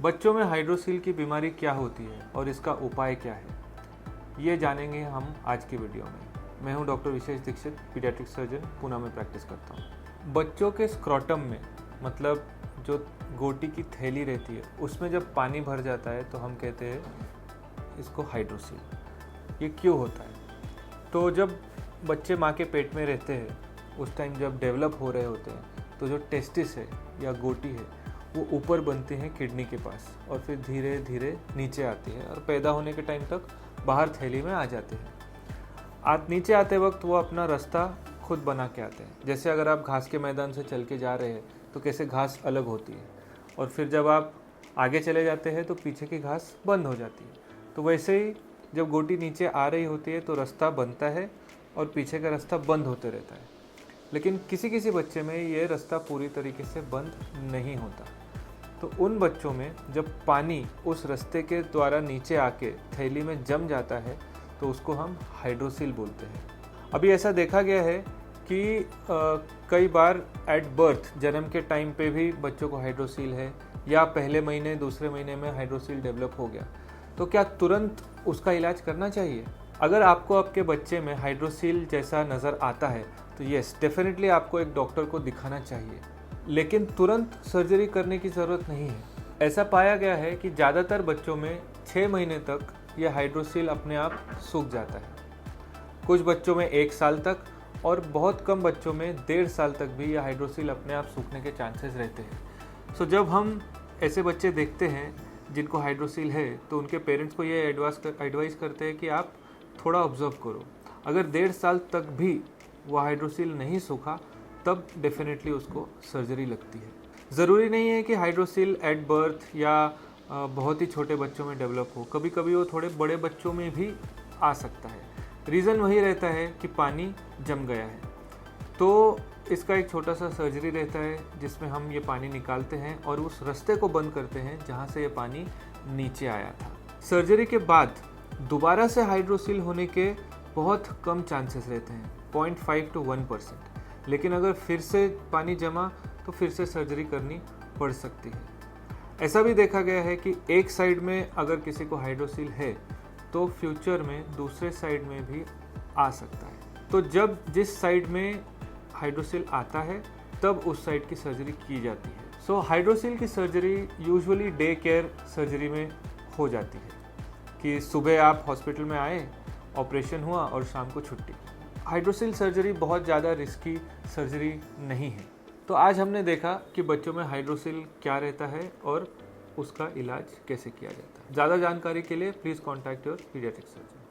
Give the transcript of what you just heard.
बच्चों में हाइड्रोसील की बीमारी क्या होती है और इसका उपाय क्या है, ये जानेंगे हम आज की वीडियो में। मैं हूं डॉक्टर विशेष दीक्षित, पीडियाट्रिक सर्जन, पुणे में प्रैक्टिस करता हूं। बच्चों के स्क्रॉटम में, मतलब जो गोटी की थैली रहती है, उसमें जब पानी भर जाता है तो हम कहते हैं इसको हाइड्रोसील। ये क्यों होता है? तो जब बच्चे माँ के पेट में रहते हैं, उस टाइम जब डेवलप हो रहे होते हैं, तो जो टेस्टिस है या गोटी है वो ऊपर बनती है किडनी के पास और फिर धीरे धीरे नीचे आती है और पैदा होने के टाइम तक बाहर थैली में आ जाते हैं। नीचे आते वक्त वो अपना रास्ता खुद बना के आते हैं। जैसे अगर आप घास के मैदान से चल के जा रहे हैं तो कैसे घास अलग होती है और फिर जब आप आगे चले जाते हैं तो पीछे की घास बंद हो जाती है। तो वैसे ही जब गोटी नीचे आ रही होती है तो रास्ता बनता है और पीछे का रास्ता बंद होते रहता है। लेकिन किसी किसी बच्चे में ये रास्ता पूरी तरीके से बंद नहीं होता। तो उन बच्चों में जब पानी उस रास्ते के द्वारा नीचे आके थैली में जम जाता है तो उसको हम हाइड्रोसील बोलते हैं। अभी ऐसा देखा गया है कि कई बार एट बर्थ, जन्म के टाइम पे भी बच्चों को हाइड्रोसील है या पहले महीने दूसरे महीने में हाइड्रोसील डेवलप हो गया, तो क्या तुरंत उसका इलाज करना चाहिए? अगर आपको आपके बच्चे में हाइड्रोसील जैसा नज़र आता है तो यस, डेफिनेटली आपको एक डॉक्टर को दिखाना चाहिए, लेकिन तुरंत सर्जरी करने की ज़रूरत नहीं है। ऐसा पाया गया है कि ज़्यादातर बच्चों में 6 महीने तक यह हाइड्रोसील अपने आप सूख जाता है, कुछ बच्चों में 1 साल तक और बहुत कम बच्चों में 1.5 साल तक भी यह हाइड्रोसील अपने आप सूखने के चांसेस रहते हैं। सो जब हम ऐसे बच्चे देखते हैं जिनको हाइड्रोसील है तो उनके पेरेंट्स को ये एडवाइस करते हैं कि आप थोड़ा ऑब्जर्व करो। अगर 1.5 साल तक भी वह हाइड्रोसील नहीं सूखा तब डेफिनेटली उसको सर्जरी लगती है। ज़रूरी नहीं है कि हाइड्रोसील एट बर्थ या बहुत ही छोटे बच्चों में डेवलप हो, कभी कभी वो थोड़े बड़े बच्चों में भी आ सकता है। रीज़न वही रहता है कि पानी जम गया है। तो इसका एक छोटा सा सर्जरी रहता है जिसमें हम ये पानी निकालते हैं और उस रास्ते को बंद करते हैं जहाँ से ये पानी नीचे आया था। सर्जरी के बाद दोबारा से हाइड्रोसील होने के बहुत कम चांसेस रहते हैं, 0.5 to 1%। लेकिन अगर फिर से पानी जमा तो फिर से सर्जरी करनी पड़ सकती है। ऐसा भी देखा गया है कि एक साइड में अगर किसी को हाइड्रोसील है तो फ्यूचर में दूसरे साइड में भी आ सकता है। तो जब जिस साइड में हाइड्रोसील आता है तब उस साइड की सर्जरी की जाती है। सो हाइड्रोसील की surgery usually day care surgery में हो जाती है कि सुबह आप हॉस्पिटल में आए, ऑपरेशन हुआ और शाम को छुट्टी। हाइड्रोसील सर्जरी बहुत ज़्यादा रिस्की सर्जरी नहीं है। तो आज हमने देखा कि बच्चों में हाइड्रोसील क्या रहता है और उसका इलाज कैसे किया जाता है। ज़्यादा जानकारी के लिए please contact your paediatric surgeon.